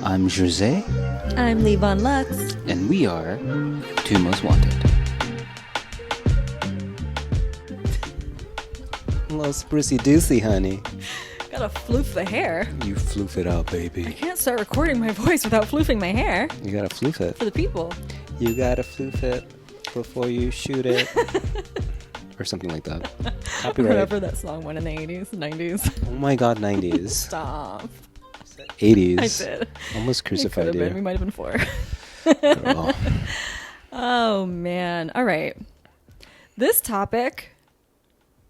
I'm Jose. I'm Levon Lux. And we are Two Most Wanted. Hello, sprucey doocy, honey. Gotta floof the hair. You floof it out, baby. I can't start recording my voice without floofing my hair. You gotta floof it. For the people. You gotta floof it before you shoot it. Or something like that. Copyright. Whatever that song went in the 80s, 90s. Oh my god, 90s. Stop. 80s. I did. Almost crucified you. We might have been 4. Girl. Oh, man. All right. This topic,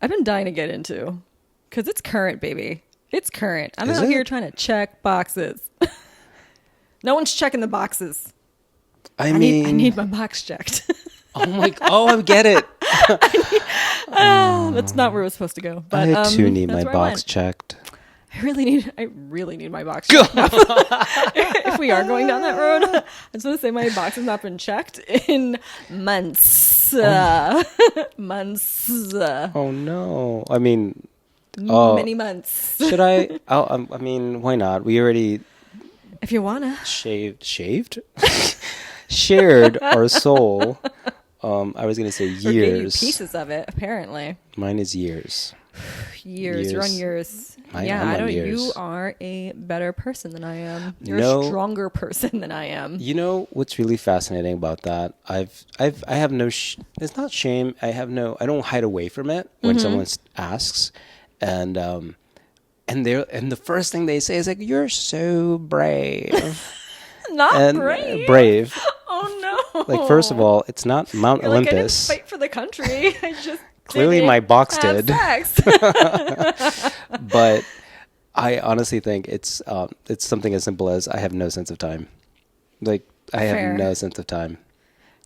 I've been dying to get into. Because it's current, baby. It's current. I'm out here trying to check boxes. No one's checking the boxes. I need my box checked. Oh, I get it. That's not where it was supposed to go. But, I too need my box checked. I really need my box checked. If we are going down that road, I just want to say my box has not been checked in months. Months. Oh no! I mean, many months. Should I? I mean, why not? We already. If you wanna. Shaved. Shared our soul. I was gonna say years. Or gave you pieces of it. Apparently. Mine is years. Years. You're on years. You are a better person than I am. You're a stronger person than I am. You know what's really fascinating about that? I have no. It's not shame. I don't hide away from it when someone asks, and the first thing they say is like, "You're so brave." Brave. Oh no! Like, first of all, it's not Mount Olympus. I didn't fight for the country. I just clearly my box did. Sex. But I honestly think it's something as simple as I have no sense of time. Like, I have no sense of time.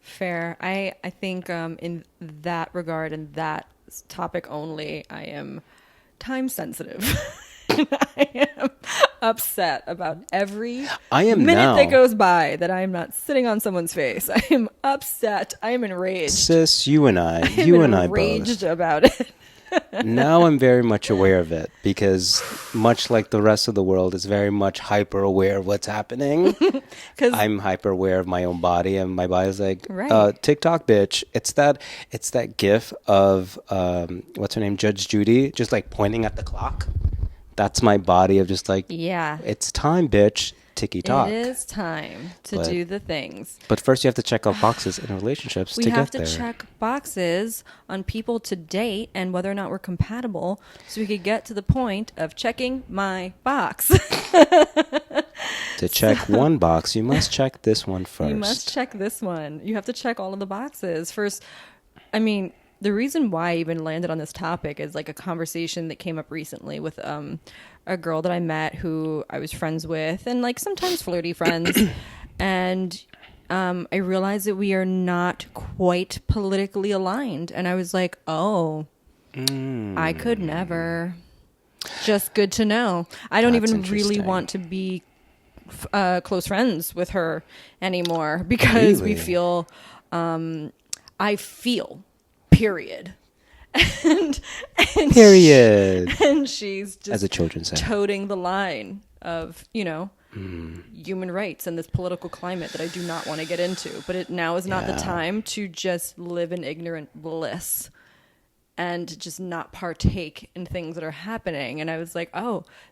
Fair. I think in that regard and that topic only, I am time sensitive. I am upset about every minute that goes by that I am not sitting on someone's face. I am upset. I am enraged. Sis, you and I both. Enraged about it. Now I'm very much aware of it because, much like the rest of the world, is very much hyper aware of what's happening. I'm hyper aware of my own body, and my body's like, TikTok, bitch. It's that gif of what's her name, Judge Judy, just like pointing at the clock. That's my body of just like, it's time, bitch. Ticky tock. It is time to do the things. But first you have to check off boxes in relationships to get there. We have to check boxes on people to date and whether or not we're compatible so we could get to the point of checking my box. To check one box, you must check this one first. You must check this one. You have to check all of the boxes. First, I mean, the reason why I even landed on this topic is like a conversation that came up recently with a girl that I met who I was friends with and like sometimes flirty friends. And I realized that we are not quite politically aligned. And I was like, I could never. Just good to know. I don't even really want to be close friends with her anymore because we feel, I feel. Period. And period. And she's just, as the children say, toting the line of, human rights and this political climate that I do not want to get into. But now is not the time to just live in ignorant bliss and just not partake in things that are happening. And I was like,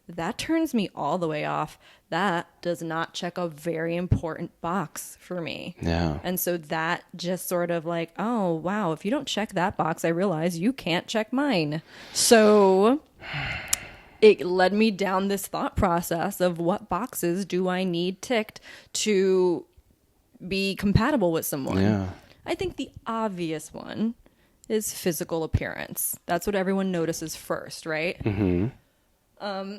that turns me all the way off. That does not check a very important box for me. Yeah. And so that just sort of like, oh, wow, if you don't check that box, I realize you can't check mine. So it led me down this thought process of what boxes do I need ticked to be compatible with someone? Yeah. I think the obvious one is physical appearance. That's what everyone notices first, right? Mm-hmm.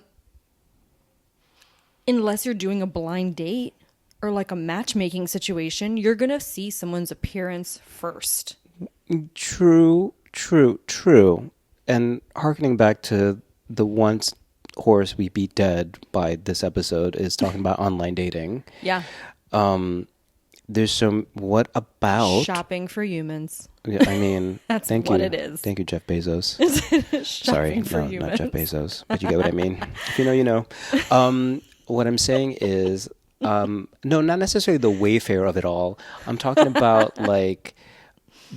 Unless you're doing a blind date or like a matchmaking situation, you're going to see someone's appearance first. True. And hearkening back to the once horse we beat dead by this episode is talking about online dating. Yeah. There's what about shopping for humans? Yeah, I mean, that's what it is. Thank you, Jeff Bezos. Sorry, not Jeff Bezos, but you get what I mean. If you know, you know. What I'm saying is, No, not necessarily the wayfare of it all. I'm talking about like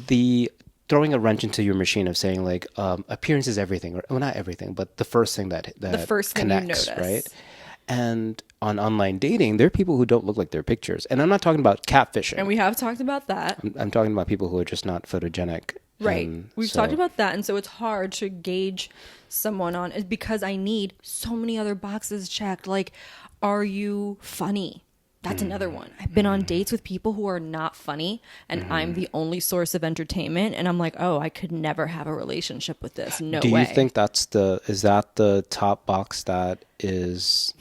the throwing a wrench into your machine of saying like appearance is everything, or well, not everything, but the first thing that the first connects, thing you notice. right? And on online dating, there are people who don't look like their pictures, and I'm not talking about catfishing. And we have talked about that. I'm talking about people who are just not photogenic. Right. We've talked about that, and so it's hard to gauge someone on it because I need so many other boxes checked. Like, are you funny? That's another one. I've been on dates with people who are not funny, and I'm the only source of entertainment, and I'm like, oh, I could never have a relationship with this. No way. Do you think is that the top box that is...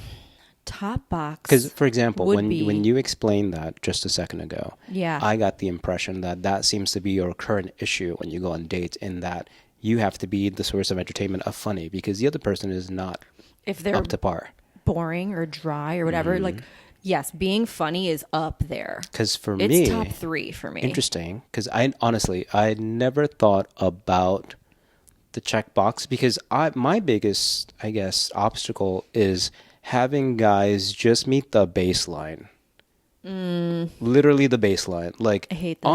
Top box? Because, for example, when you explained that just a second ago, yeah, I got the impression that seems to be your current issue when you go on dates, in that you have to be the source of entertainment of funny because the other person is not if they're up to par. Boring or dry or whatever, like... Yes, being funny is up there. Because for me... It's top 3 for me. Interesting. Because I never thought about the checkbox because my biggest, I guess, obstacle is having guys just meet the baseline. Literally the baseline. Like, I hate that.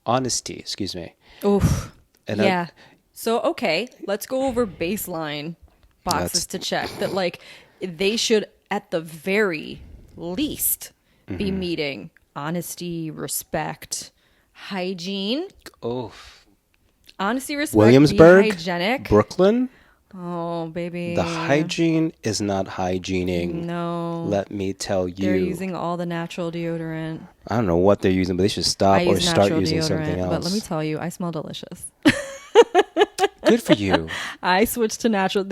Honesty, excuse me. Oof. And yeah. So, okay, let's go over baseline boxes to check. That, like, they should, at the very... least be meeting honesty, respect, hygiene. Oh, honesty, respect, Williamsburg, be hygienic. Brooklyn. Oh, baby, the hygiene is not hygiening. No, let me tell you, they're using all the natural deodorant. I don't know what they're using, but they should stop or start using something else. But let me tell you, I smell delicious. Good for you. I switched to natural.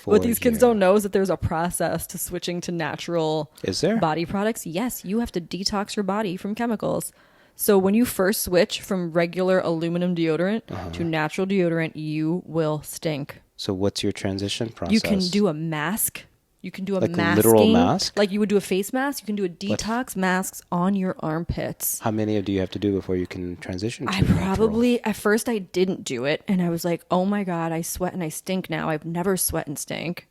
What these kids don't know is that there's a process to switching to natural. Is there? Body products? Yes, you have to detox your body from chemicals. So when you first switch from regular aluminum deodorant to natural deodorant, you will stink. So what's your transition process? You can do a mask. You can do a like masking, a literal mask? Like you would do a face mask. You can do a detox masks on your armpits. How many do you have to do before you can transition to at first I didn't do it. And I was like, oh my God, I sweat and I stink now. I've never sweat and stink.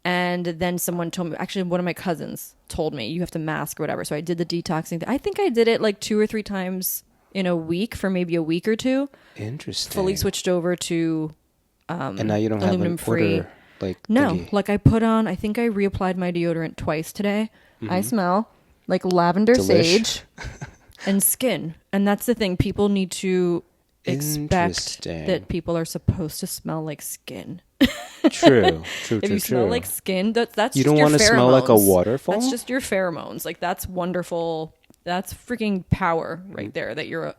And then someone told me, actually one of my cousins told me, you have to mask or whatever. So I did the detoxing thing. I think I did it like 2 or 3 times in a week for maybe a week or 2. Interesting. Fully switched over to and now you don't have an order, like no, like I think I reapplied my deodorant twice today. I smell like lavender, sage, and skin. And that's the thing. People need to expect that people are supposed to smell like skin. True. If you smell like skin, that's you don't want to smell like a waterfall. That's just your pheromones. Like that's wonderful. That's freaking power right there that you're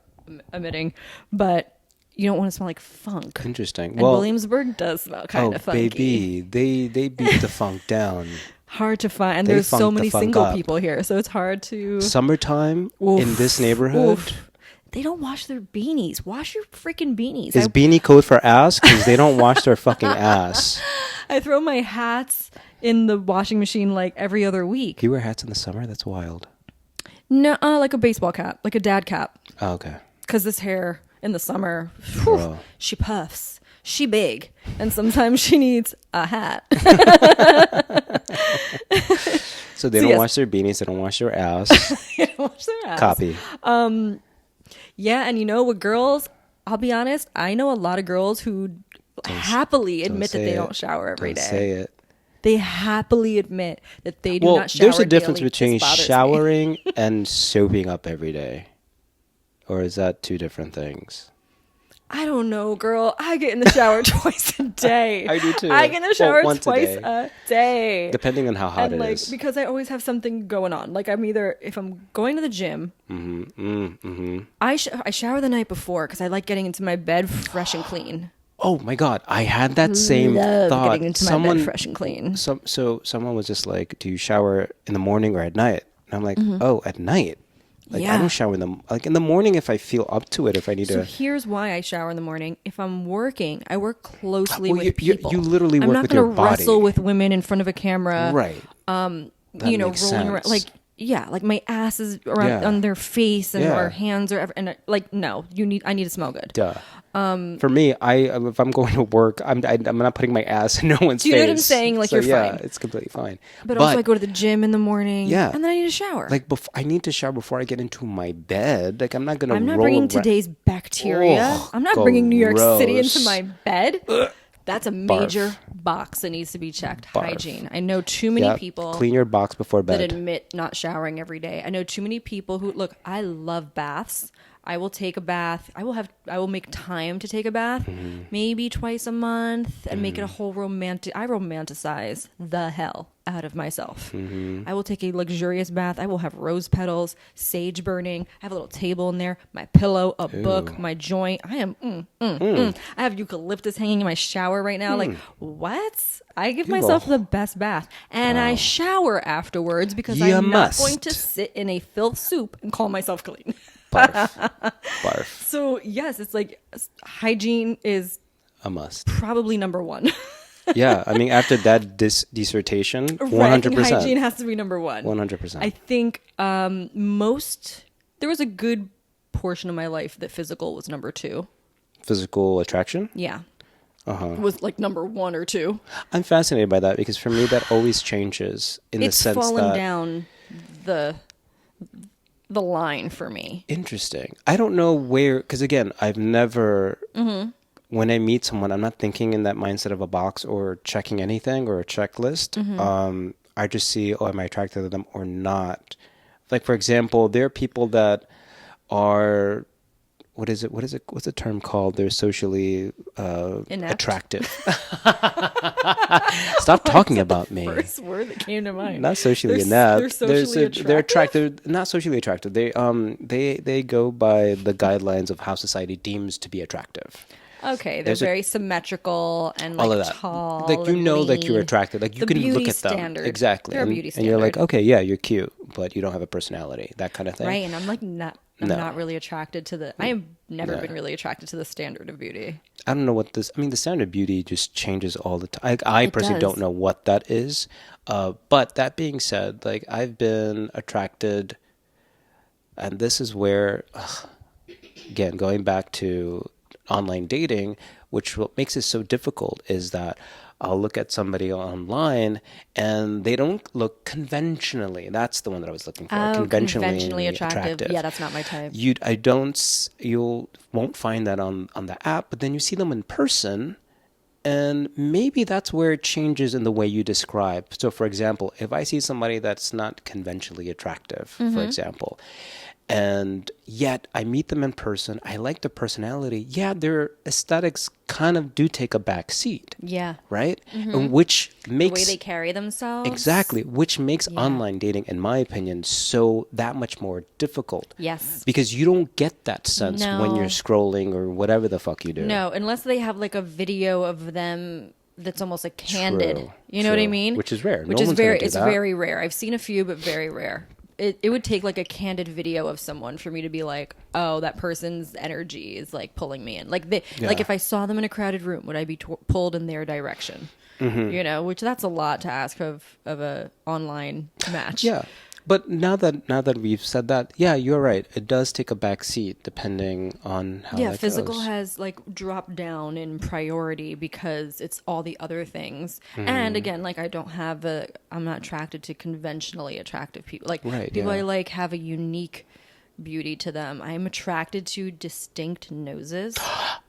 emitting. But you don't want to smell like funk. Interesting. And Williamsburg does smell kind of funky. Baby, they beat the funk down. Hard to find, and there's so many single people here, so it's hard to. Summertime in this neighborhood. They don't wash their beanies. Wash your freaking beanies. Is beanie code for ass? Because they don't wash their fucking ass. I throw my hats in the washing machine like every other week. You wear hats in the summer? That's wild. No, like a baseball cap, like a dad cap. Oh, okay. Because this hair in the summer, whew, she puffs. She big. And sometimes she needs a hat. So they don't wash their beanies. They don't wash their ass. They don't wash their ass. Copy. Yeah, and you know, with girls, I'll be honest, I know a lot of girls who happily admit that they don't shower every day. Say it. They happily admit that they do not shower daily. There's a difference daily. between showering and soaping up every day. Or is that 2 different things? I don't know, girl. I get in the shower twice a day. I do too. I get in the shower twice a day. Depending on how hot it is. Because I always have something going on. Like if I'm going to the gym, I shower the night before because I like getting into my bed fresh and clean. Oh my God, I had that same thought. Getting into my bed fresh and clean. So someone was just like, "Do you shower in the morning or at night?" And I'm like, "Oh, at night." Like I don't shower in the morning if I feel up to it. If I need to. So here's why I shower in the morning. If I'm working, I work closely with people. You literally work with your body. I'm not going to wrestle with women in front of a camera. Right. Rolling around. Like yeah, like my ass is around on their face and our hands or and like no, I need to smell good. Duh. For me, if I'm going to work, I'm not putting my ass in no one's face. Do you know what I'm saying? Like, so, you're fine. It's completely fine. But also, I go to the gym in the morning. Yeah. And then I need a shower. Like, I need to shower before I get into my bed. Like, I'm not bringing today's bacteria. Oh, I'm not bringing New York City into my bed. That's a major box that needs to be checked. Barf. Hygiene. I know too many people. Clean your box before bed. That admit not showering every day. I know too many people who look. I love baths. I will take a bath. I will make time to take a bath, maybe twice a month, and make it a whole romantic. I romanticize the hell out of myself. I will take a luxurious bath. I will have rose petals, sage burning. I have a little table in there, my pillow, a book, my joint. I am. I have eucalyptus hanging in my shower right now. Like, what? I give myself the best bath, and I shower afterwards because I'm not going to sit in a filth soup and call myself clean. Barf. Barf. So yes, it's like hygiene is a must. Probably number one. Yeah, I mean, after that dissertation, 100%. Hygiene has to be number one. 100%. I think there was a good portion of my life that physical was number two. Physical attraction? Yeah. Was like number one or two. I'm fascinated by that because for me that always changes in the sense that it's fallen down the line for me. Interesting. I don't know where, because again, I've never, when I meet someone, I'm not thinking in that mindset of a box or checking anything or a checklist. I just see, am I attracted to them or not? Like, for example, there are people that are, what's the term called? They're socially attractive. Stop talking about me. First word that came to mind. Not socially inept. They're socially attractive. They're attractive. Not socially attractive. They go by the guidelines of how society deems to be attractive. Okay, they're very symmetrical and all like of that. tall. Like you know, lean. like you're attracted. Like you can look at them standard. Exactly. They're a beauty standard. And you're like, okay, yeah, you're cute, but you don't have a personality. That kind of thing. Right, and I'm like not. I'm not really attracted to the. I have never been really attracted to the standard of beauty. I don't know what this. I mean, the standard of beauty just changes all the time. I personally don't know what that is. But that being said, like I've been attracted, and this is where, again, going back to online dating, which what makes it so difficult is that I'll look at somebody online and they don't look conventionally. That's the one that I was looking for. Conventionally attractive. Yeah, that's not my type. You won't find that on the app, but then you see them in person and maybe that's where it changes in the way you describe. So for example, if I see somebody that's not conventionally attractive, for example, and yet I meet them in person, I like their personality. Yeah, their aesthetics kind of do take a back seat. Yeah. Right? And which makes... the way they carry themselves. Exactly. Which makes online dating, in my opinion, so that much more difficult. Yes. Because you don't get that sense when you're scrolling or whatever the fuck you do. No, unless they have like a video of them that's almost like candid. You know what I mean? Which is rare. It's very rare. I've seen a few, but very rare. It would take like a candid video of someone for me to be like, oh, that person's energy is like pulling me in. Like like if I saw them in a crowded room, would I be pulled in their direction? You know, which that's a lot to ask of a online match. Yeah. But now that we've said that, yeah, you're right. It does take a back seat depending on how that physical goes. has like dropped down in priority because it's all the other things. And again, like I'm not attracted to conventionally attractive people. Like people I like have a unique beauty to them. I'm attracted to distinct noses.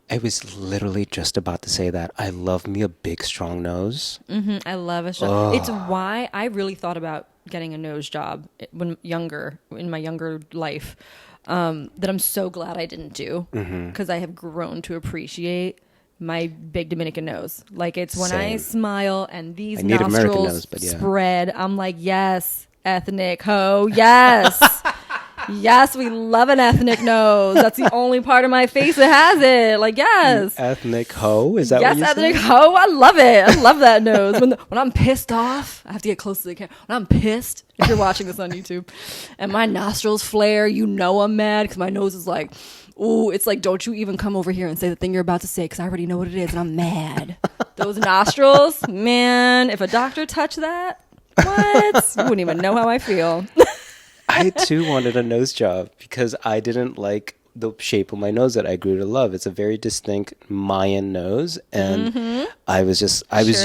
I was literally just about to say that. I love me a big, strong nose. I love a strong. It's why I really thought about getting a nose job in my younger life. That I'm so glad I didn't do because I have grown to appreciate my big Dominican nose. Like it's when I smile and these nostrils spread. I'm like, yes, ethnic hoe, yes. Yes, we love an ethnic nose. That's the only part of my face that has it. Like, yes. Ethnic hoe? Is that what you said? Yes, ethnic hoe. I love it. I love that nose. When I'm pissed off, I have to get close to the camera. When I'm pissed, if you're watching this on YouTube, and my nostrils flare, you know I'm mad because my nose is like, ooh, it's like, don't you even come over here and say the thing you're about to say because I already know what it is and I'm mad. Those nostrils, man, if a doctor touched that, what? You wouldn't even know how I feel. I too wanted a nose job because I didn't like the shape of my nose that I grew to love. It's a very distinct Mayan nose, and I was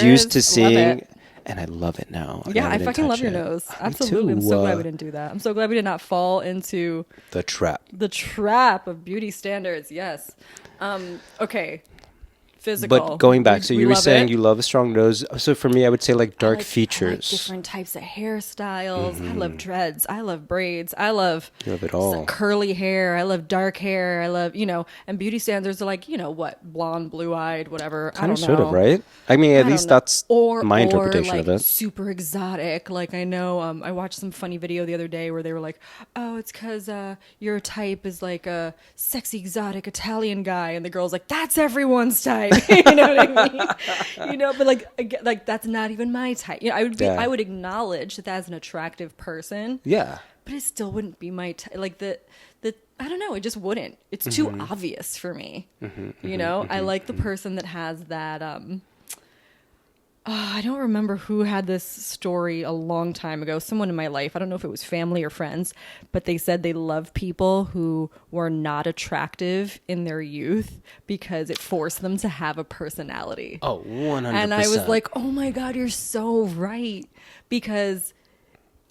used to seeing, and I love it now. Yeah, I fucking love your nose. Absolutely. I'm so glad we didn't do that. I'm so glad we did not fall into the trap of beauty standards. Yes. Okay. Physical. But going back, so you were saying you love a strong nose. So for me, I would say like dark features. I like different types of hairstyles. I love dreads. I love braids. I love you love it all. Curly hair. I love dark hair. I love, and beauty standards are like, what, blonde, blue-eyed, whatever. I don't know. Sort of, right? I mean, at least that's my interpretation like of it. Super exotic. Like I know, I watched some funny video the other day where they were like, oh, it's because your type is like a sexy, exotic Italian guy. And the girl's like, that's everyone's type. You know what I mean? But like that's not even my type. I would acknowledge that that's an attractive person. Yeah. But it still wouldn't be my type. Like the I don't know. It just wouldn't. It's too obvious for me. I like the person that has that. I don't remember who had this story a long time ago. Someone in my life. I don't know if it was family or friends, but they said they love people who were not attractive in their youth because it forced them to have a personality. Oh, 100%. And I was like, oh my God, you're so right. Because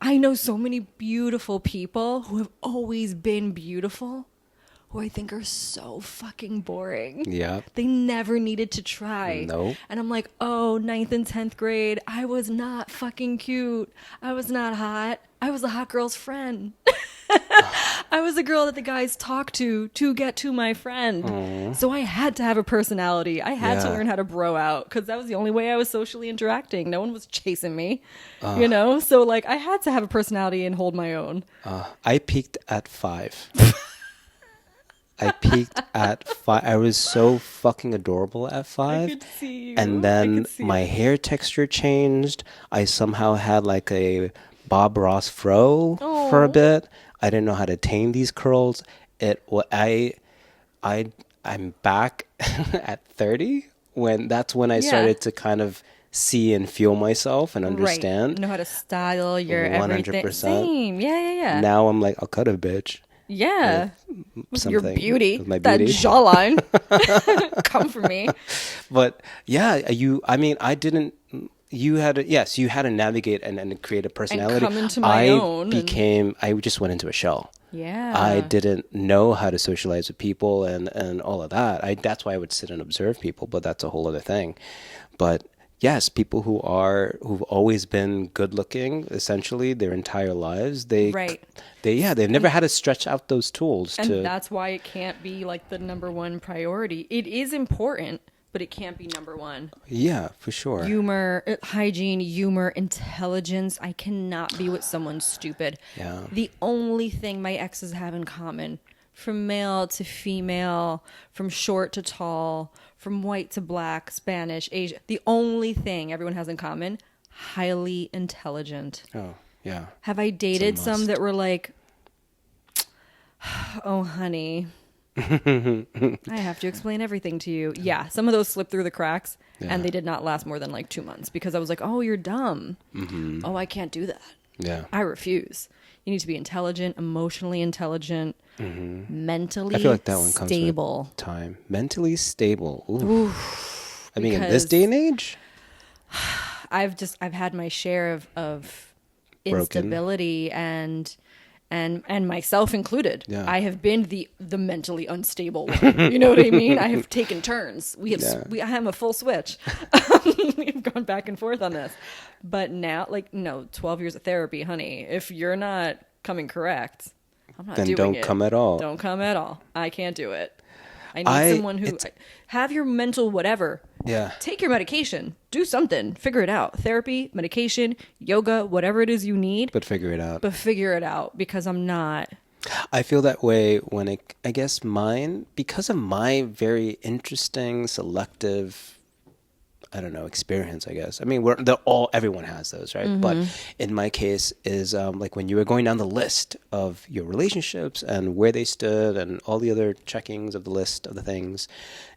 I know so many beautiful people who have always been beautiful, who I think are so fucking boring. Yeah. They never needed to try. No. And I'm like, oh, 9th and 10th grade, I was not fucking cute. I was not hot. I was a hot girl's friend. I was a girl that the guys talked to get to my friend. Aww. So I had to have a personality. I had to learn how to bro out because that was the only way I was socially interacting. No one was chasing me, So like I had to have a personality and hold my own. I peaked at 5. I peaked at 5. I was so fucking adorable at 5. I could see you. And then my hair texture changed. I somehow had like a Bob Ross fro for a bit. I didn't know how to tame these curls. I'm back at 30 that's when I started to kind of see and feel myself and understand. Right. Know how to style your 100%. Everything. Same. Yeah. Now I'm like, I'll cut a bitch. Yeah. With your beauty. With my that beauty. jawline. Come for me. But yeah, you had to navigate and create a personality. And come into my own. I just went into a shell. Yeah. I didn't know how to socialize with people and all of that. That's why I would sit and observe people, but that's a whole other thing. But yes, people who've always been good looking essentially their entire lives, they've never had to stretch out those tools. And that's why it can't be like the number one priority. It is important, but it can't be number one. Yeah, for sure. Humor, hygiene, humor, intelligence. I cannot be with someone stupid. Yeah. The only thing my exes have in common, from male to female, from short to tall, from white to black, Spanish, Asian, the only thing everyone has in common, highly intelligent. Oh, yeah. Have I dated some that were like, oh, honey, I have to explain everything to you. Yeah, some of those slipped through the cracks, and they did not last more than like 2 months because I was like, oh, you're dumb. Mm-hmm. Oh, I can't do that. Yeah. I refuse. You need to be intelligent, emotionally intelligent, mentally stable. I feel like that one comes with time. Mentally stable. Oof. I mean, in this day and age? I've had my share of instability and myself included. Yeah. I have been the mentally unstable one. You know what I mean? I have taken turns. I am a full switch. We've gone back and forth on this. But now, 12 years of therapy, honey. If you're not coming correct, I'm not doing it. Then don't come at all. Don't come at all. I can't do it. I need someone who have your mental whatever. Yeah. Take your medication. Do something. Figure it out. Therapy, medication, yoga, whatever it is you need. But figure it out. Because I'm not. I feel that way when because of my very interesting, selective, experience, I guess. I mean, everyone has those, right? Mm-hmm. But in my case is like when you were going down the list of your relationships and where they stood and all the other checkings of the list of the things.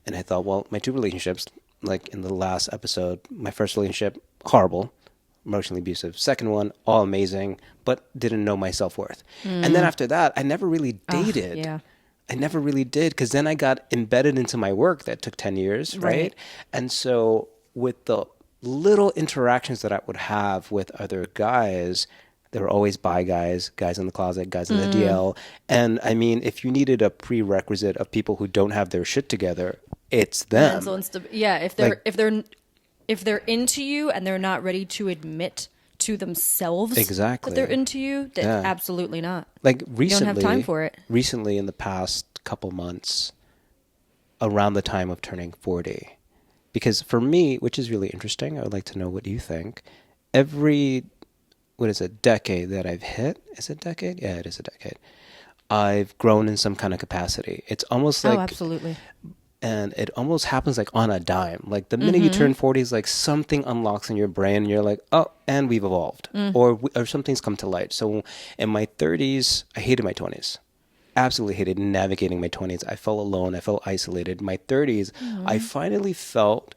And I thought, well, my 2 relationships, like in the last episode, my first relationship, horrible. emotionally abusive. Second one, all amazing, but didn't know my self-worth. And then after that, I never really dated. Yeah. I never really did, because then I got embedded into my work that took 10 years, right? And so with the little interactions that I would have with other guys, there were always bi guys, guys in the closet, guys in the DL. And I mean, if you needed a prerequisite of people who don't have their shit together, it's them. Yeah, if they're into you and they're not ready to admit to themselves that they're into you, then absolutely not. Like recently, you don't have time for it. Recently, in the past couple months, around the time of turning 40, because for me, which is really interesting, I would like to know what you think. Every, decade that I've hit? Is it a decade? Yeah, it is a decade. I've grown in some kind of capacity. It's almost like... Oh, absolutely. And it almost happens like on a dime. Like the minute you turn 40, is like something unlocks in your brain and you're like, oh, and we've evolved. Or something's come to light. So in my 30s, I hated my 20s. Absolutely hated navigating my 20s. I felt alone. I felt isolated. My 30s, I finally felt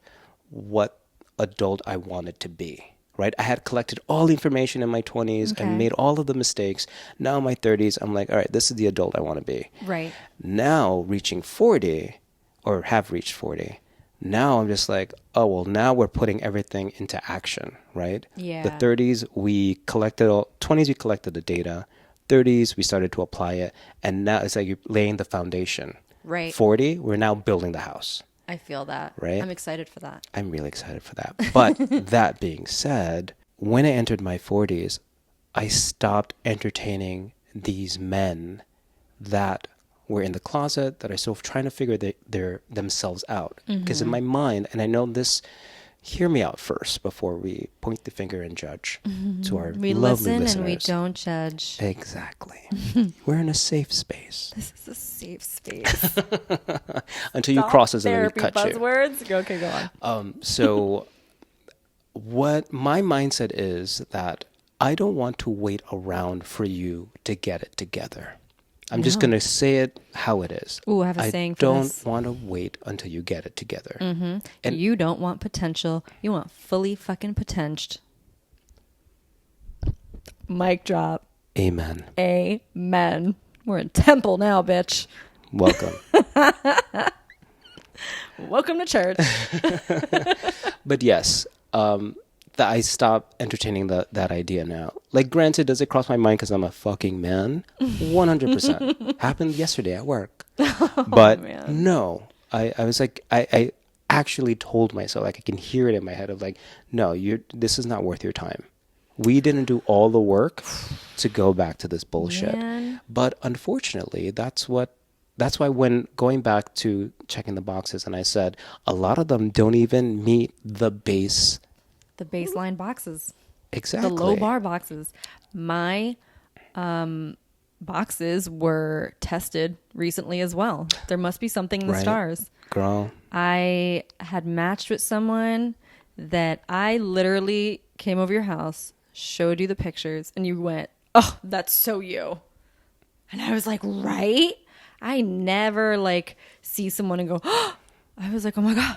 what adult I wanted to be. Right? I had collected all the information in my 20s and made all of the mistakes. Now in my 30s, I'm like, all right, this is the adult I want to be. Right. Now reaching 40... or have reached 40. Now I'm just like, oh, well, now we're putting everything into action, right? Yeah. The 30s, 20s, we collected the data. 30s, we started to apply it. And now it's like you're laying the foundation. Right. 40, we're now building the house. I feel that. Right? I'm excited for that. I'm really excited for that. But that being said, when I entered my 40s, I stopped entertaining these men that were in the closet, that are still trying to figure themselves out. Because in my mind, and I know this, hear me out first before we point the finger and judge to our lovely listeners. We listen and we don't judge. Exactly. We're in a safe space. This is a safe space. Until you cross us and then we cut buzzwords. Okay, go on. So what my mindset is that I don't want to wait around for you to get it together. I'm just going to say it how it is. Ooh, I have a saying I for don't this. want to wait until you get it together. And you don't want potential. You want fully fucking potential. Mic drop. Amen. Amen. We're in temple now, bitch. Welcome. Welcome to church. But yes, that I stop entertaining that idea now. Like, granted, does it cross my mind because I'm a fucking man? 100%. Happened yesterday at work. But no, I was like, I actually told myself, like, I can hear it in my head of like, no, this is not worth your time. We didn't do all the work to go back to this bullshit. Man. But unfortunately, that's why when going back to checking the boxes, and I said, a lot of them don't even meet the baseline boxes. Exactly. The low bar boxes. My boxes were tested recently as well. There must be something in the stars. Girl. I had matched with someone that I literally came over your house, showed you the pictures, and you went, oh, that's so you. And I was like, right? I never see someone and go, oh. I was like, oh my God.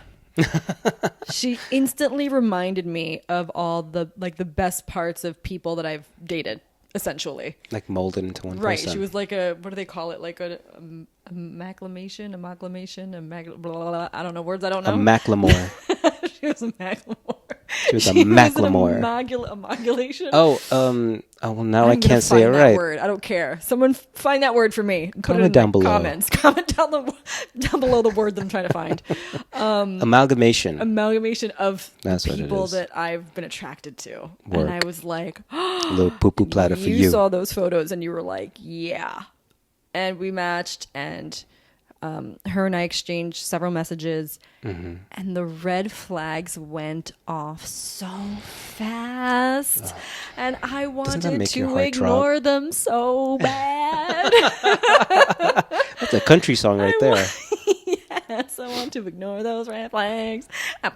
She instantly reminded me of all the best parts of people that I've dated, essentially. Like molded into one person. Right. She was like what do they call it? Like a amalgamation, blah, blah, blah. I don't know words I don't know. A Macklemore. She was a Macklemore. She was a Macklemore. Amalgamation. Oh, well, now I can't say it right. Word. I don't care. Someone find that word for me. Put it down below. Comments. Comment down below the word that I'm trying to find. Amalgamation. Amalgamation of people that I've been attracted to. Work. And I was like, a little poo-poo platter for you. You saw those photos and you were like, yeah. And we matched, and her and I exchanged several messages, and the red flags went off so fast, and I wanted to ignore them so bad. That's a country song right there. Yes, I want to ignore those red flags. I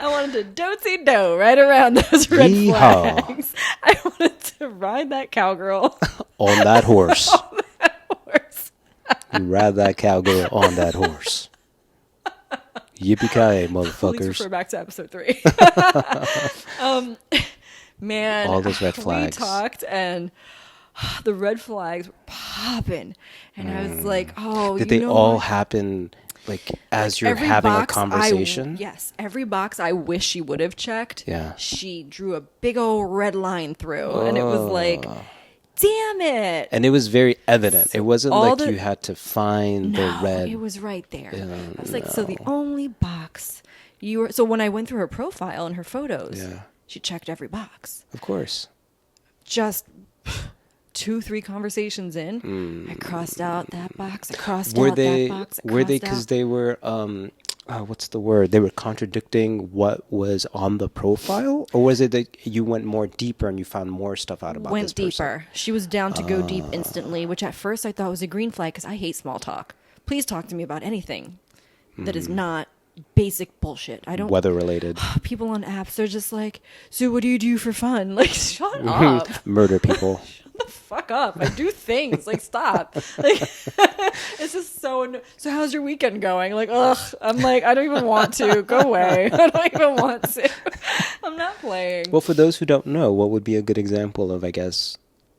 wanted to do-si-do right around those red flags. I wanted to ride that cowgirl. On that horse. On that horse. You ride that cowgirl on that horse. Yippee-ki-yay, Please motherfuckers. refer back to episode 3. Man, all those red flags. We talked and the red flags were popping. And I was like, oh, Did they all happen like as you're having a conversation? Yes. Every box I wish she would have checked. Yeah. She drew a big old red line through. And it was like, damn it. And it was very evident. So it wasn't like you had to find the red. It was right there. I was like, so the only box you were. So when I went through her profile and her photos, she checked every box. Of course. Just 2-3 conversations in, I crossed out that box. I crossed out that box. Were they because they were what's the word? They were contradicting what was on the profile, or was it that you went more deeper and you found more stuff out about this person? Went deeper. She was down to go deep instantly, which at first I thought was a green flag because I hate small talk. Please talk to me about anything that is not basic bullshit. I don't. Weather related. People on apps, they're just like, so what do you do for fun? Like, shut up. Murder people. The fuck up. I do things. Like, stop. Like, it's just so how's your weekend going? Like, ugh. I'm like, I don't even want to. Go away. I don't even want to. I'm not playing. Well, for those who don't know, what would be a good example of, I guess,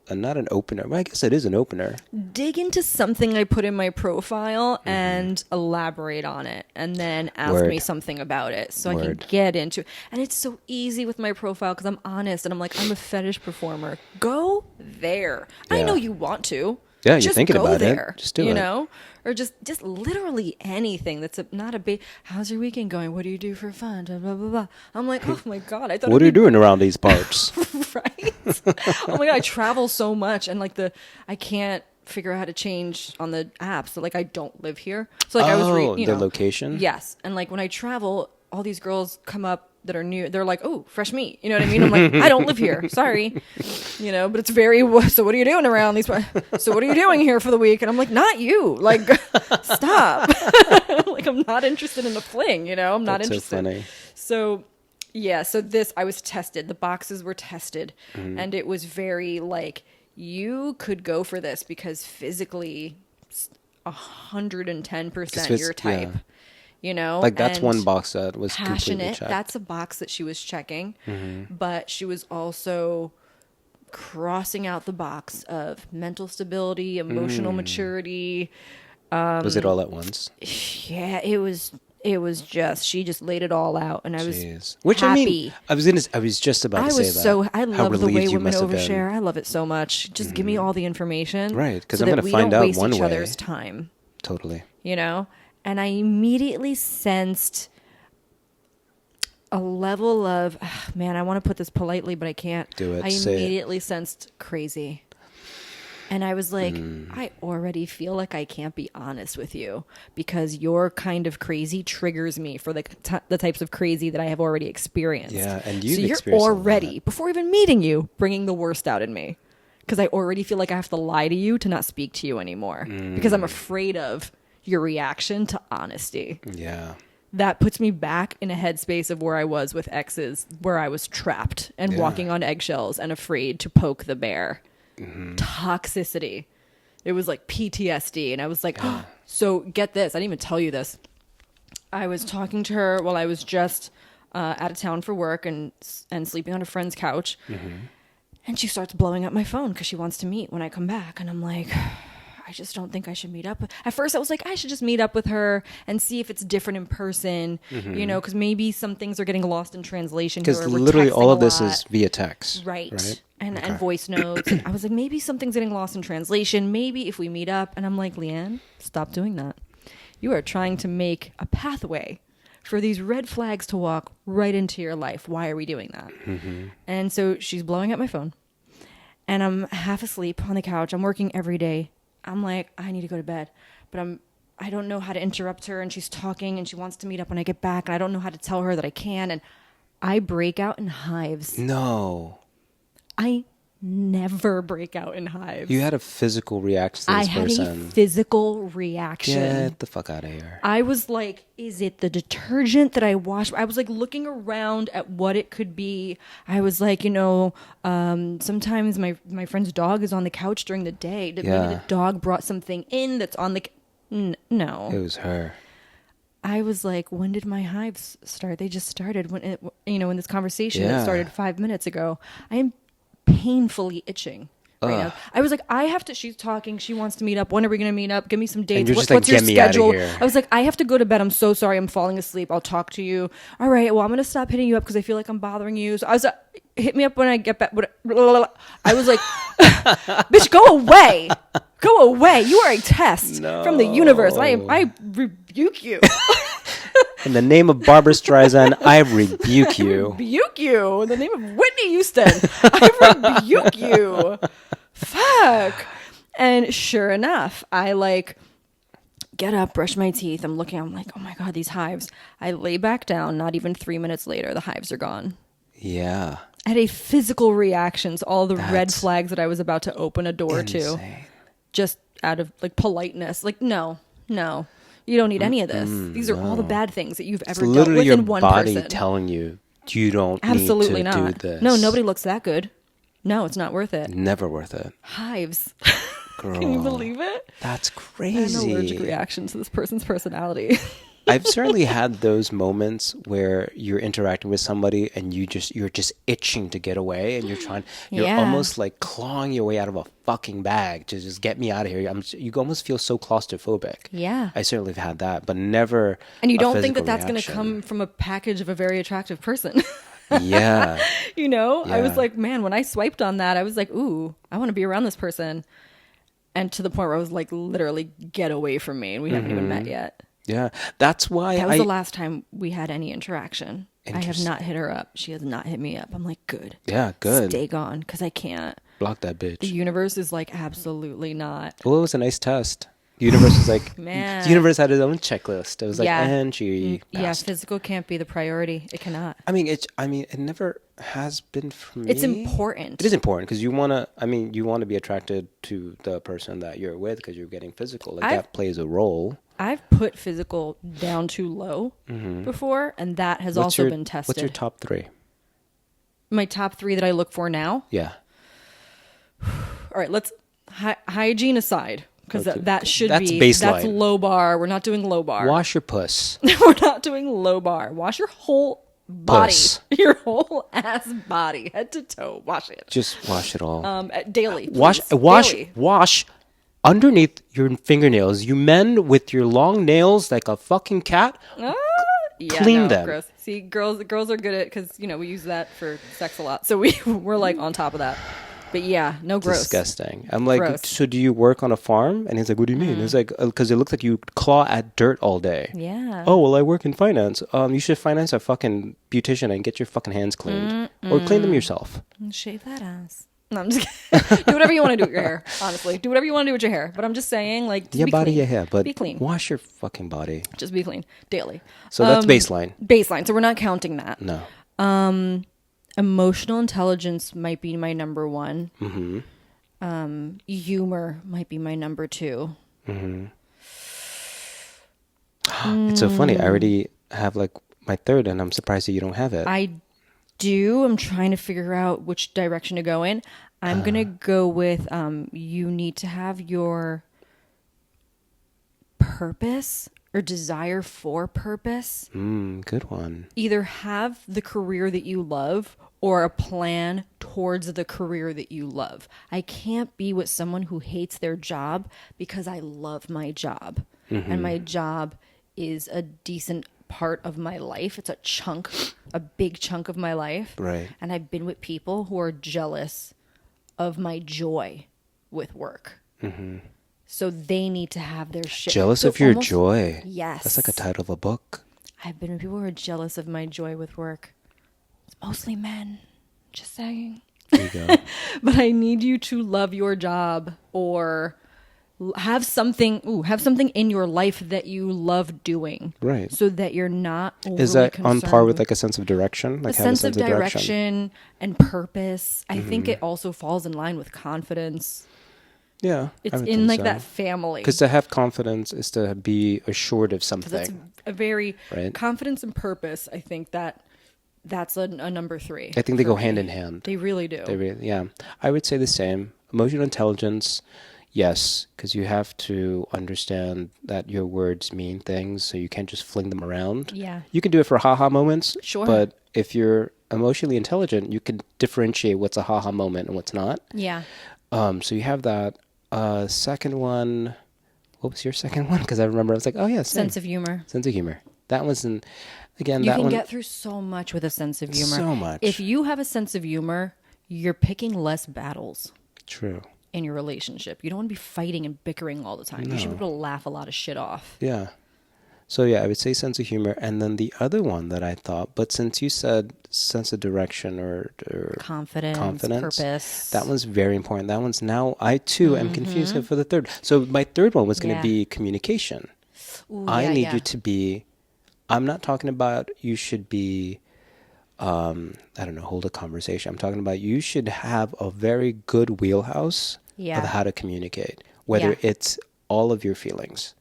not an opener, but I guess it is an opener. Dig into something I put in my profile and elaborate on it, and then ask me something about it so I can get into it. And it's so easy with my profile because I'm honest and I'm like, I'm a fetish performer. Go there. I know you want to. Yeah, just you're thinking go about there, it. Just do it. You know? Or just literally anything that's not a big, how's your weekend going? What do you do for fun? Blah, blah, blah, blah. I'm like, oh my God. I thought what are you doing around these parts? Right? Oh my God, I travel so much and like I can't figure out how to change on the app. So like I don't live here. So like I was the location? Yes. And like when I travel, all these girls come up that are new. They're like, oh, fresh meat. You know what I mean? I'm like, I don't live here. Sorry. You know, but it's very, so what are you doing around these? So what are you doing here for the week? And I'm like, not you. Like, stop. Like, I'm not interested in the fling, you know? I'm not interested. So funny. So, yeah. So I was tested. The boxes were tested. And it was very like, you could go for this because physically 110% your type. Yeah. You know, like that's one box that was completely checked. That's a box that she was checking, but she was also crossing out the box of mental stability, emotional maturity. Was it all at once? Yeah, it was just, she just laid it all out, and I was Which happy. I was just about to say that. I love the way women overshare. I love it so much. Just give me all the information, right? Because I'm going to find out one way. So that we don't waste each other's time. Totally. You know. And I immediately sensed a level of, man, I want to put this politely, but I can't. Do it. I immediately sensed crazy. And I was like, I already feel like I can't be honest with you because your kind of crazy triggers me for the types of crazy that I have already experienced. Yeah, and you've experienced So you're already, before even meeting you, bringing the worst out in me. Because I already feel like I have to lie to you to not speak to you anymore. Because I'm afraid of your reaction to honesty. Yeah. That puts me back in a headspace of where I was with exes, where I was trapped and walking on eggshells and afraid to poke the bear. Toxicity. It was like PTSD. And I was like, so get this. I didn't even tell you this. I was talking to her while I was just out of town for work and sleeping on a friend's couch. And she starts blowing up my phone because she wants to meet when I come back. And I'm like, I just don't think I should meet up. At first I was like, I should just meet up with her and see if it's different in person, you know, because maybe some things are getting lost in translation. Because literally all of this is via text. Right? And voice notes. And I was like, maybe something's getting lost in translation. Maybe if we meet up. And I'm like, Leanne, stop doing that. You are trying to make a pathway for these red flags to walk right into your life. Why are we doing that? And so she's blowing up my phone. And I'm half asleep on the couch. I'm working every day. I'm like, I need to go to bed, but I don't know how to interrupt her, and she's talking and she wants to meet up when I get back, and I don't know how to tell her that I can, and I break out in hives. No. I never break out in hives. You had a physical reaction to this person. I had a physical reaction. Get the fuck out of here. I was like, is it the detergent that I washed? I was like looking around at what it could be. I was like, you know, sometimes my friend's dog is on the couch during the day. Maybe the dog brought something in that's on the... No. It was her. I was like, when did my hives start? They just started when in this conversation that started 5 minutes ago. I am painfully itching right now. I was like, she's talking. She wants to meet up. When are we going to meet up? Give me some dates. What's your schedule? I was like, I have to go to bed. I'm so sorry. I'm falling asleep. I'll talk to you. All right. Well, I'm going to stop hitting you up because I feel like I'm bothering you. So I was like, hit me up when I get back. I was like, bitch, go away. Go away. You are a test from the universe. I rebuke you. In the name of Barbara Streisand, I rebuke you. Rebuke you. In the name of Whitney Houston, I rebuke you. Fuck. And sure enough, I like get up, brush my teeth. I'm like, oh my God, these hives. I lay back down. Not even 3 minutes later, the hives are gone. Yeah. I had a physical reaction to all the red flags that I was about to open a door to. Just out of like politeness. Like, no. You don't need any of this. These are all the bad things that you've ever dealt with in one person. Literally your body telling you don't Absolutely need to not. do this. No, nobody looks that good. No, it's not worth it. Never worth it. Hives. Girl, can you believe it? That's crazy. I had an allergic reaction to this person's personality. I've certainly had those moments where you're interacting with somebody and you're just itching to get away, and you're almost like clawing your way out of a fucking bag to just get me out of here. You almost feel so claustrophobic. Yeah. I certainly have had that, but never. And you don't think that that's going to come from a package of a very attractive person. Yeah. Yeah. I was like, man, when I swiped on that, I was like, ooh, I want to be around this person. And to the point where I was like, literally get away from me. And we haven't even met yet. Yeah. That's why that was the last time we had any interaction. I have not hit her up. She has not hit me up. I'm like, good. Yeah, good. Stay gone, because I can't. Block that bitch. The universe is like, absolutely not. Well, it was a nice test. The universe was like, man. The universe had its own checklist. It was like, and she passed. Yeah, physical can't be the priority. It cannot. I mean, it never has been for me. It's important. It is important because you want to be attracted to the person that you're with because you're getting physical. Like that plays a role. I've put physical down too low before, and that has also been tested. What's your top 3? My top 3 that I look for now? Yeah. All right, let's hygiene aside. Because that should that's be baseline. That's low bar. We're not doing low bar. Wash your puss. We're not doing low bar. Wash your whole body, your whole ass body, head to toe. Wash it. Just wash it all. Daily. Wash underneath your fingernails. You men with your long nails like a fucking cat. Clean them. Gross. See, girls are good at because we use that for sex a lot, so we're like on top of that. But yeah, no, gross. Disgusting. I'm like, so do you work on a farm? And he's like, what do you mean? He's like, because it looks like you claw at dirt all day. Yeah. Oh, well, I work in finance. You should finance a fucking beautician and get your fucking hands cleaned. Or clean them yourself. Shave that ass. No, I'm just kidding. Do whatever you want to do with your hair, honestly. Do whatever you want to do with your hair. But I'm just saying, like, just be body, clean. your hair, but be clean. Wash your fucking body. Just be clean daily. So that's baseline. Baseline. So we're not counting that. No. Emotional intelligence might be my number 1. Mm-hmm. Humor might be my number 2. Mm-hmm. It's so funny. I already have like my 3rd, and I'm surprised that you don't have it. I do. I'm trying to figure out which direction to go in. I'm going to go with you need to have your purpose or desire for purpose. Good one. Either have the career that you love or a plan towards the career that you love. I can't be with someone who hates their job because I love my job. Mm-hmm. And my job is a decent part of my life. It's a big chunk of my life. Right. And I've been with people who are jealous of my joy with work. Mm-hmm. So they need to have their shit. Jealous of your joy. Yes. That's like a title of a book. I've been with people who are jealous of my joy with work. It's mostly men. Just saying. There you go. But I need you to love your job or have something in your life that you love doing. Right. So that you're not overly Is that on par with with like a sense of direction? Like a sense of direction and purpose. I think it also falls in line with confidence. Yeah. It's in like that family. Because to have confidence is to be assured of something. That's a very confidence and purpose. I think that's a number 3. I think they go hand in hand. They really do. Yeah. I would say the same. Emotional intelligence. Yes, because you have to understand that your words mean things, so you can't just fling them around. Yeah. You can do it for haha moments, Sure. but if you're emotionally intelligent, you can differentiate what's a haha moment and what's not. Yeah. So you have that. Second one, what was your second one? Because I remember I was like, oh yeah, same. Sense of humor. Sense of humor. That was again, You that can one. get through so much with a sense of humor. So much. If you have a sense of humor, you're picking less battles True. in your relationship. You don't want to be fighting and bickering all the time. No. You should be able to laugh a lot of shit off. Yeah. So yeah, I would say sense of humor. And then the other one that I thought, but since you said sense of direction or Confidence, purpose. that one's very important. That one's now, I too am confused for the third. So my third one was going to be communication. Ooh, I need you to be, I'm not talking about you should be, I don't know, hold a conversation. I'm talking about you should have a very good wheelhouse of how to communicate, whether it's all of your feelings.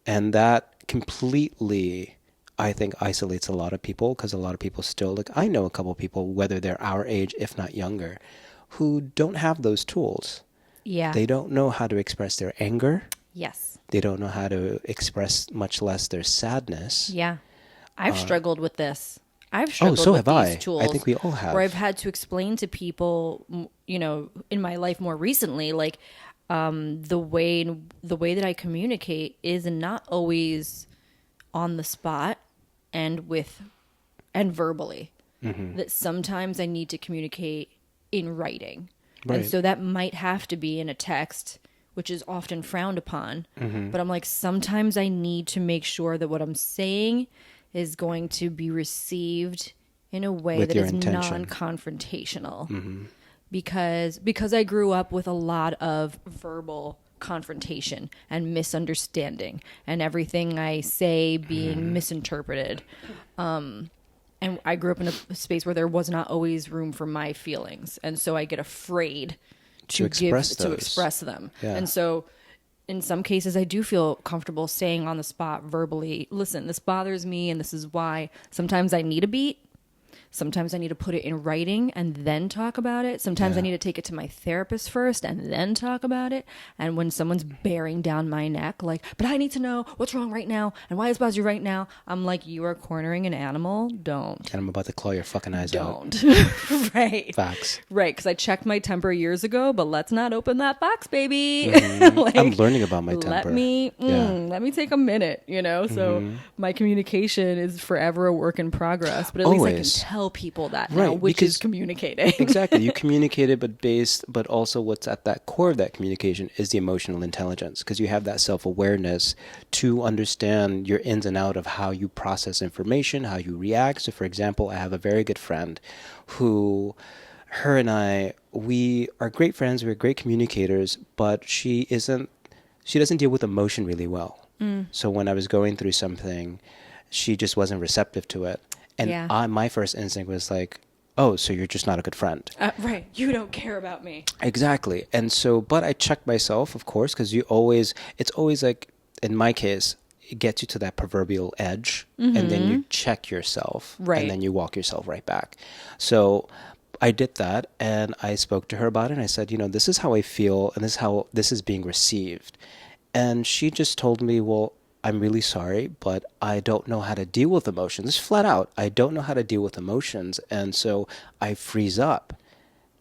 And that completely, I think, isolates a lot of people, because a lot of people still, like, I know a couple of people, whether they're our age, if not younger, who don't have those tools. Yeah. They don't know how to express their anger. Yes. They don't know how to express, much less their sadness. Yeah. I've struggled with this. I've struggled so with have these I. tools. I think we all have. Where I've had to explain to people, you know, in my life more recently, like, the way that I communicate is not always on the spot and verbally. That sometimes I need to communicate in writing. Right. And so that might have to be in a text, which is often frowned upon. But I'm like, sometimes I need to make sure that what I'm saying is going to be received in a way that is non-confrontational. Because I grew up with a lot of verbal confrontation and misunderstanding and everything I say being misinterpreted. And I grew up in a space where there was not always room for my feelings. And so I get afraid to express them. Yeah. And so in some cases, I do feel comfortable saying on the spot verbally, listen, this bothers me and this is why. Sometimes I need a beat. Sometimes I need to put it in writing and then talk about it. Sometimes I need to take it to my therapist first and then talk about it. And when someone's bearing down my neck, like, but I need to know what's wrong right now and why this bothers you right now. I'm like, you are cornering an animal. Don't. And I'm about to claw your fucking eyes out. Don't. Right. Facts. Right. Because I checked my temper years ago, but let's not open that box, baby. Like, I'm learning about my temper. Let me take a minute, you know? So my communication is forever a work in progress, but at least I can tell people that now, which is communicating. Exactly. You communicated, but also what's at that core of that communication is the emotional intelligence, because you have that self-awareness to understand your ins and out of how you process information, how you react. So for example, I have a very good friend who, her and I, we are great friends, we're great communicators, but she doesn't deal with emotion really well. So when I was going through something, she just wasn't receptive to it. And my first instinct was like, oh, so you're just not a good friend. Right. You don't care about me. Exactly. And so, but I checked myself, of course, because it's always like, in my case, it gets you to that proverbial edge, and then you check yourself, and then you walk yourself right back. So I did that, and I spoke to her about it, and I said, this is how I feel, and this is how this is being received. And she just told me, well, I'm really sorry, but I don't know how to deal with emotions. Just flat out, I don't know how to deal with emotions. And so I freeze up.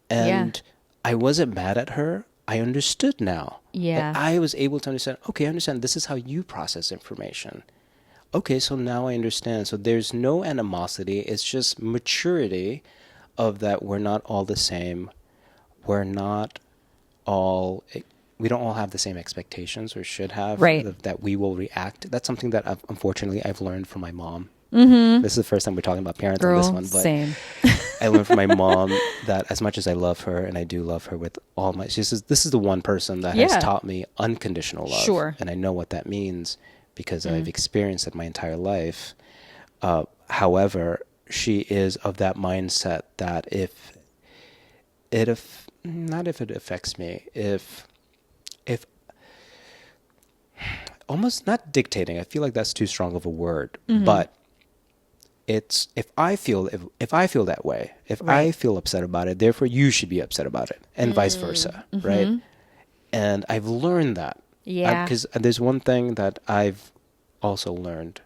And I wasn't mad at her. I understood now. Yeah. I was able to understand, okay, I understand this is how you process information. Okay, so now I understand. So there's no animosity. It's just maturity of that we're not all the same. We don't all have the same expectations, or should have, that we will react. That's something that unfortunately I've learned from my mom. This is the first time we're talking about parents on this one, but same. I learned from my mom that as much as I love her, and I do love her with all my, this is the one person that has taught me unconditional love. Sure. And I know what that means because I've experienced it my entire life. However, she is of that mindset that not if it affects me, if almost not dictating, I feel like that's too strong of a word, but it's if I feel that way, if I feel upset about it, therefore you should be upset about it, and vice versa, right? And I've learned that. Yeah. Because there's one thing that I've also learned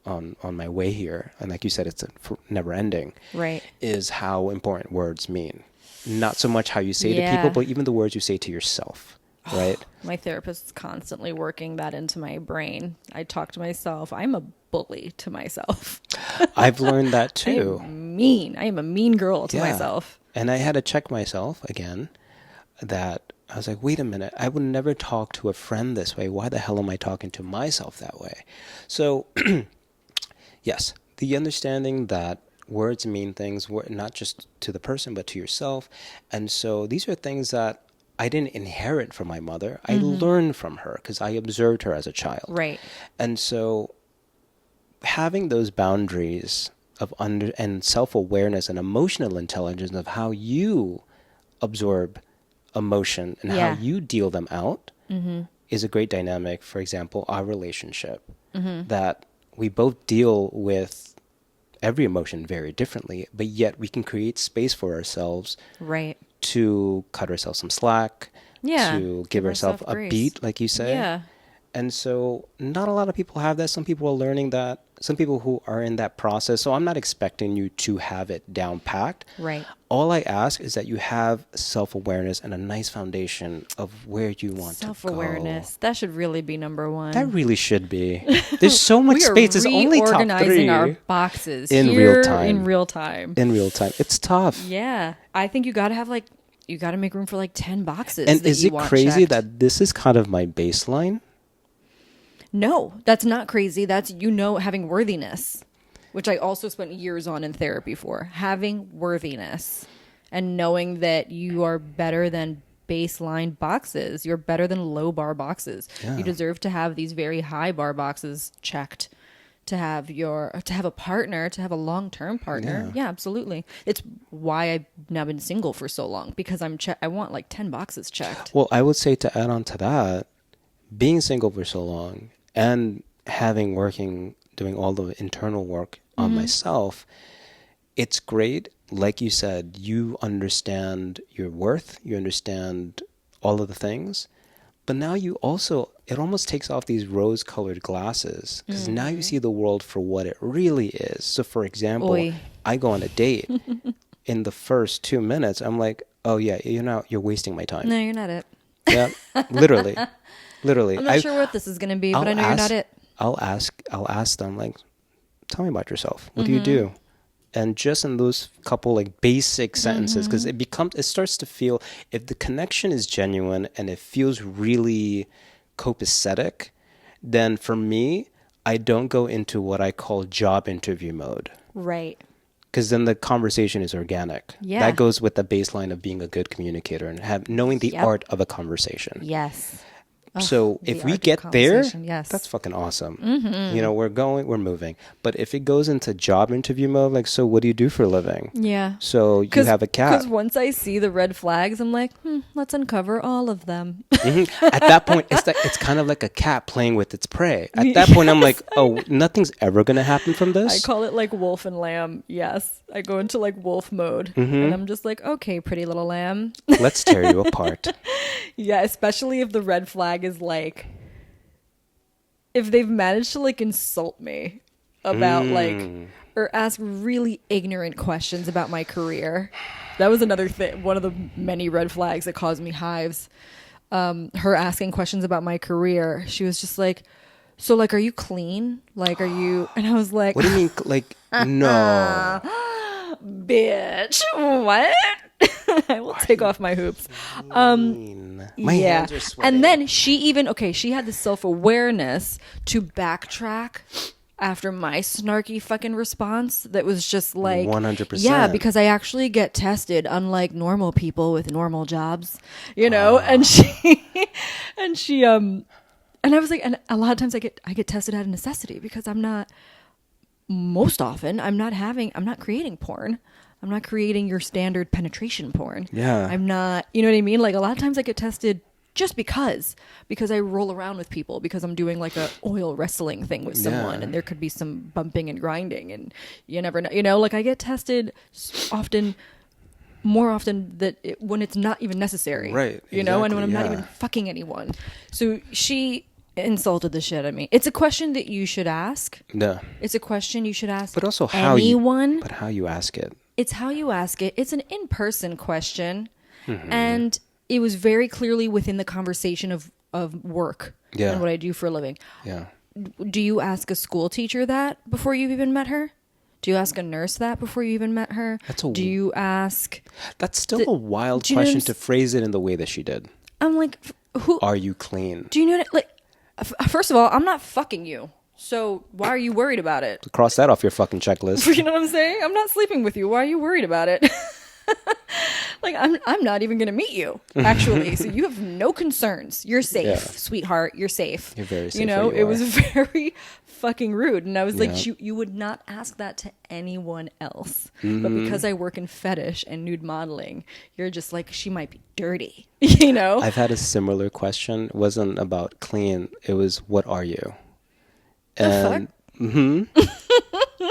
on my way here, and like you said, it's never ending, right, is how important words mean. Not so much how you say to people, but even the words you say to yourself, right? My therapist is constantly working that into my brain. I talk to myself. I'm a bully to myself. I've learned that too. I am a mean girl to myself. And I had to check myself again, that I was like, wait a minute, I would never talk to a friend this way. Why the hell am I talking to myself that way? So yes, the understanding that words mean things, not just to the person, but to yourself. And so these are things that I didn't inherit from my mother. I learned from her because I observed her as a child. Right. And so having those boundaries of and self-awareness and emotional intelligence of how you absorb emotion and how you deal them out is a great dynamic. For example, our relationship, that we both deal with every emotion very differently, but yet we can create space for ourselves, right, to cut ourselves some slack, to give ourselves a beat, like you say. Yeah. And so not a lot of people have that. Some people are learning that. Some people who are in that process. So I'm not expecting you to have it down packed. Right. All I ask is that you have self-awareness and a nice foundation of where you want to go. Self-awareness. That should really be number one. That really should be. There's so much space. It's only top 3. Reorganizing our boxes in real time. In real time. In real time. It's tough. Yeah. I think you got to have you got to make room for 10 boxes. And is it crazy that this is kind of my baseline? No, that's not crazy. That's, having worthiness, which I also spent years on in therapy for. Having worthiness and knowing that you are better than baseline boxes. You're better than low bar boxes. Yeah. You deserve to have these very high bar boxes checked. To have a partner, to have a long-term partner. Yeah, absolutely. It's why I've now been single for so long, because I want 10 boxes checked. Well, I would say, to add on to that, being single for so long and doing all the internal work on myself, it's great. Like you said, you understand your worth, you understand all of the things, but now it almost takes off these rose-colored glasses, because now you see the world for what it really is. So, for example, I go on a date. In the first 2 minutes, I'm like, oh yeah, you're wasting my time. No, you're not it. Yeah, literally. I'm not sure what this is going to be, but I know you're not it. I'll ask them, tell me about yourself. What do you do? And just in those couple basic sentences, because it starts to feel, if the connection is genuine and it feels really copacetic, then for me, I don't go into what I call job interview mode. Right. Because then the conversation is organic. Yeah. That goes with the baseline of being a good communicator and knowing the art of a conversation. Yes. So if we get there, that's fucking awesome. We're moving. But if it goes into job interview mode, so what do you do for a living? Yeah. So you have a cat. Because once I see the red flags, I'm like, let's uncover all of them. At that point, it's kind of like a cat playing with its prey. At that point, I'm like, oh, nothing's ever going to happen from this? I call it wolf and lamb. Yes. I go into wolf mode. And I'm just okay, pretty little lamb. Let's tear you apart. Yeah, especially if the red flag is if they've managed to insult me about or ask really ignorant questions about my career. That was another thing, one of the many red flags that caused me hives. Her asking questions about my career. She was just so are you clean? Are you? And I was like, what do you mean? No. Bitch, what? I will take off my hoops. My hands are sweating. And then she had the self-awareness to backtrack after my snarky fucking response that was just 100%. Yeah, because I actually get tested unlike normal people with normal jobs, and I was and a lot of times I get tested out of necessity, because I'm not creating porn. I'm not creating your standard penetration porn. Yeah. I'm not, you know what I mean? A lot of times I get tested just because I roll around with people, because I'm doing a oil wrestling thing with someone, and there could be some bumping and grinding, and you never know, I get tested often more often when it's not even necessary. Right. You know, and when I'm not even fucking anyone. So she insulted the shit out of me. It's a question that you should ask. No. It's a question you should ask. But also how you ask it. It's how you ask it. It's an in-person question. And it was very clearly within the conversation of work and what I do for a living. Yeah. Do you ask a school teacher that before you've even met her? Do you ask a nurse that before you even met her? Do you ask... That's still a wild question to phrase it in the way that she did. I'm like, who... Are you clean? Do you know what... Like, first of all, I'm not fucking you. So why are you worried about it? Cross that off your fucking checklist. You know what I'm saying? I'm not sleeping with you. Why are you worried about it? Like, I'm not even going to meet you, actually. So you have no concerns. You're safe, sweetheart. You're safe. You're very safe. You know, it was very fucking rude. And I was like, you would not ask that to anyone else. But because I work in fetish and nude modeling, you're just like, she might be dirty. You know? I've had a similar question. It wasn't about clean. It was, what are you? And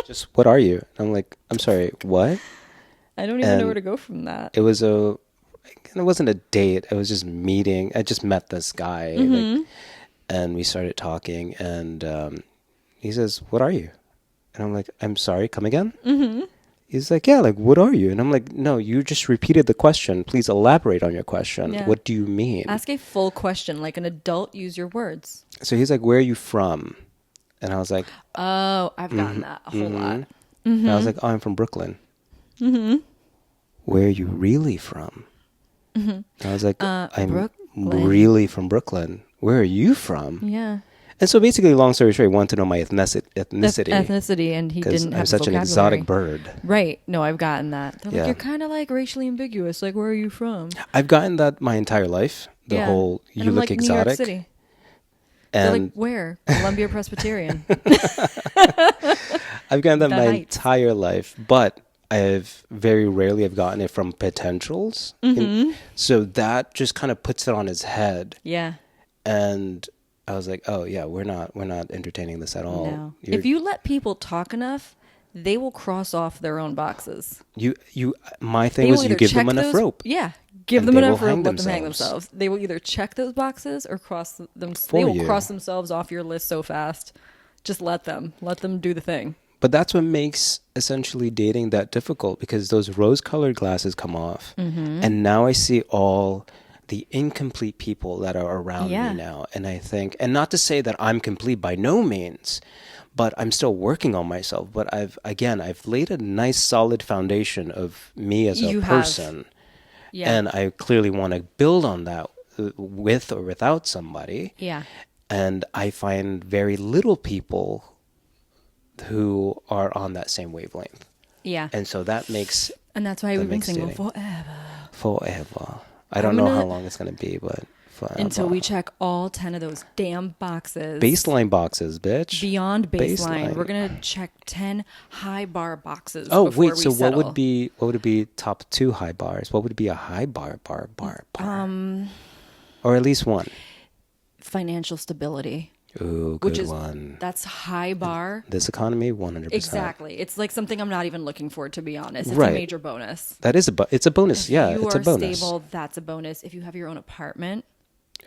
just, what are you? I'm like, I'm sorry, what? I don't even know where to go from that. It wasn't a date. It was just meeting. I just met this guy, and we started talking. And he says, "What are you?" And I'm like, "I'm sorry. Come again?" He's like, "Yeah, like what are you?" And I'm like, "No, you just repeated the question. Please elaborate on your question. Yeah. What do you mean?" Ask a full question, like an adult. Use your words. So he's like, "Where are you from?" And I was like, "Oh, I've gotten that a whole lot." And I was like, "Oh, I'm from Brooklyn." Where are you really from? And I was like, I'm really from Brooklyn. Where are you from? Yeah. And so basically, long story short, he wanted to know my ethnicity. And he didn't have I'm such an exotic bird. Right. No, I've gotten that. They're like, you're kind of like racially ambiguous. Like, where are you from? I've gotten that my entire life. The whole, you look like exotic. New York City. And they're like, where? Columbia Presbyterian. I've gotten that my entire life, but I've very rarely have gotten it from potentials. So that just kind of puts it on his head. Yeah. And I was like, oh yeah, we're not entertaining this at all. No. If you let people talk enough, they will cross off their own boxes. My thing was you give them enough rope. Yeah. Give them enough rope, let them hang themselves. They will either check those boxes or cross them. They will cross themselves off your list so fast. Just let them do the thing. But that's what makes essentially dating that difficult, because those rose-colored glasses come off. And now I see all the incomplete people that are around me now. And I think, and not to say that I'm complete by no means, but I'm still working on myself. But I've laid a nice solid foundation of me as a person. Yeah. And I clearly want to build on that with or without somebody. Yeah. And I find very little people who are on that same wavelength. Yeah. And so that makes... And that's why we've been single forever. Forever. I don't know how long it's going to be, but forever. Until we check all 10 of those damn boxes. Baseline boxes, bitch. Beyond baseline. We're going to check 10 high bar boxes. Oh, wait. So what would it be top 2 high bars? What would be a high bar? Or at least one. Financial stability. Ooh, good one. That's high bar. This economy, 100%. Exactly. It's like something I'm not even looking for, to be honest. It's a major bonus. That is it's a bonus. It's a bonus. If you are stable, that's a bonus. If you have your own apartment.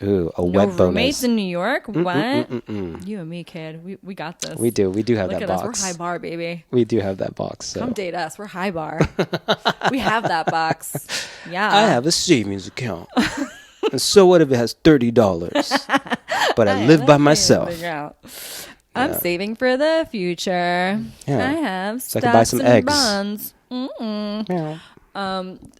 Ooh, wet bonus. No roommates in New York? What? You and me, kid. We got this. We do. We do have that box. Look at us. We're high bar, baby. We do have that box. So. Come date us. We're high bar. We have that box. Yeah. I have a savings account. And so what if it has $30? But I live by myself. I'm saving for the future. Yeah. I have so I can buy some eggs. Bonds. Yeah.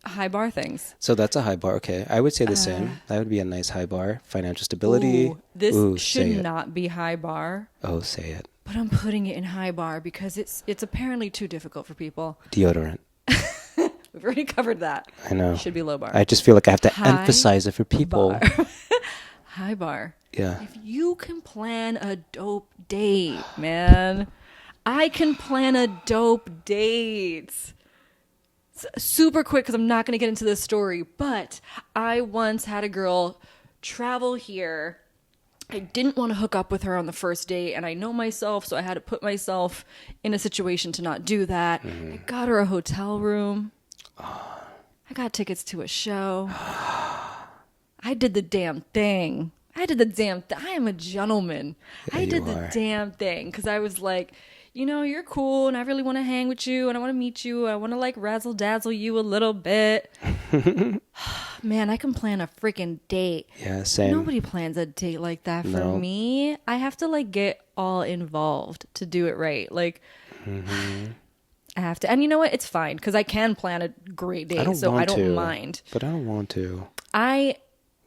High bar things. So that's a high bar. Okay. I would say the same. That would be a nice high bar. Financial stability. This should not be high bar. Oh, say it. But I'm putting it in high bar because it's apparently too difficult for people. Deodorant. We've already covered that. I know. It should be low bar. I just feel like I have to emphasize it for people. High bar. Yeah. If you can plan a dope date, man, I can plan a dope date. It's super quick because I'm not going to get into this story, but I once had a girl travel here. I didn't want to hook up with her on the first date, and I know myself, so I had to put myself in a situation to not do that. I got her a hotel room. I got tickets to a show. I did the damn thing. I am a gentleman. Yeah, I did the damn thing because I was like, you're cool and I really want to hang with you and I want to meet you. I want to like razzle dazzle you a little bit. Man, I can plan a freaking date. Yeah, same. Nobody plans a date like that for me. I have to like get all involved to do it right. Like, I have to. And you know what? It's fine because I can plan a great date. I don't mind. But I don't want to.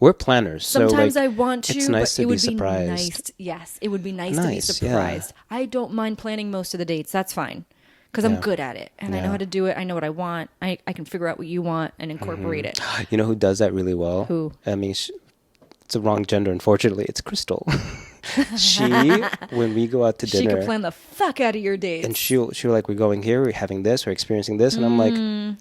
We're planners. Sometimes so, like, I want to, it's nice but to it would be surprised. Nice. Yes, it would be nice to be surprised. Yeah. I don't mind planning most of the dates. That's fine. Because I'm good at it. And I know how to do it. I know what I want. I can figure out what you want and incorporate it. You know who does that really well? Who? I mean, it's a wrong gender, unfortunately. It's Crystal. When we go out to dinner. She can plan the fuck out of your dates. And she'll like, we're going here, we're having this, we're experiencing this. And I'm like,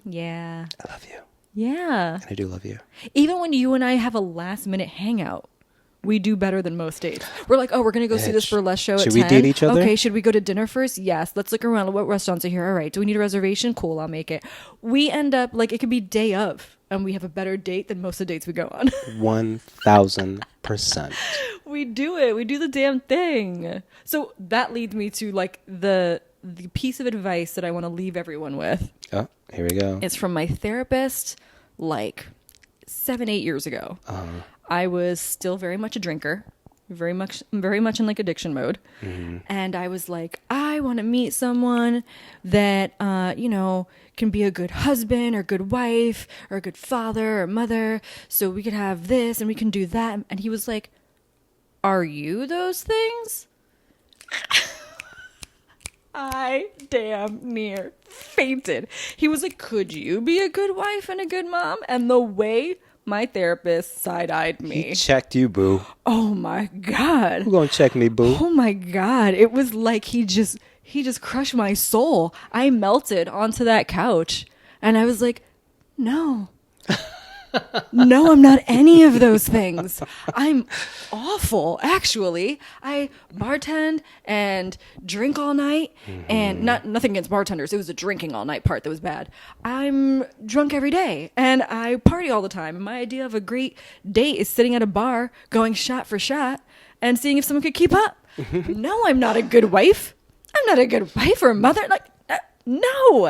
yeah. I love you. Yeah. And I do love you. Even when you and I have a last minute hangout, we do better than most dates. We're like, we're going to go see this burlesque show at 10. Should we date each other? Okay, should we go to dinner first? Yes. Let's look around. What restaurants are here? All right. Do we need a reservation? Cool, I'll make it. We end up, like, it could be day of, and we have a better date than most of the dates we go on. 1,000%. We do it. We do the damn thing. So that leads me to, like, the piece of advice that I want to leave everyone with. Oh, here we go. It's from my therapist, like 7-8 years ago. I was still very much a drinker, very much in like addiction mode. And I was like, I want to meet someone that, can be a good husband or good wife or a good father or mother. So we could have this and we can do that. And he was like, are you those things? I damn near fainted. He was like, could you be a good wife and a good mom? And the way my therapist side-eyed me. He checked you, boo. Oh my God. Who's gonna check me, boo? Oh my God. It was like he just crushed my soul. I melted onto that couch and I was like, no. No, I'm not any of those things. I'm awful, actually. I bartend and drink all night, and nothing against bartenders. It was the drinking all night part that was bad. I'm drunk every day, and I party all the time. And my idea of a great date is sitting at a bar, going shot for shot, and seeing if someone could keep up. No, I'm not a good wife. I'm not a good wife or mother. Like, no.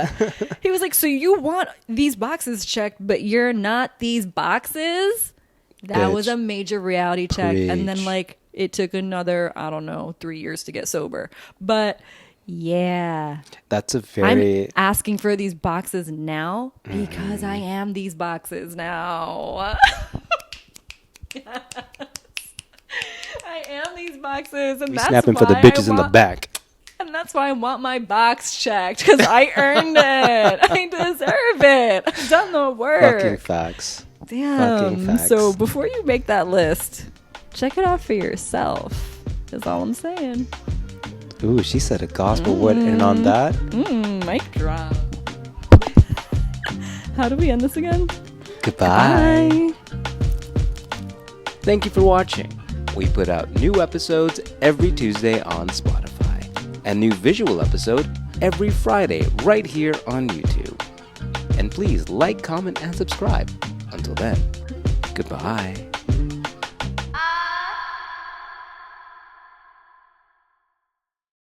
He was like, so you want these boxes checked, but you're not these boxes? That was a major reality check. Preach. And then, like, it took another, 3 years to get sober. But, yeah. That's a very... I'm asking for these boxes now because I am these boxes now. Yes. I am these boxes. And We that's snapping why for the bitches in the back. And that's why I want my box checked, because I earned it. I deserve it. I've done the work. Fucking facts. Damn. Fucking facts. So before you make that list, check it out for yourself, is all I'm saying. Ooh, she said a gospel word, and on that... Mic drop. How do we end this again? Goodbye. Thank you for watching. We put out new episodes every Tuesday on Spotify. And new visual episode every Friday right here on YouTube. And please like, comment, and subscribe. Until then, goodbye.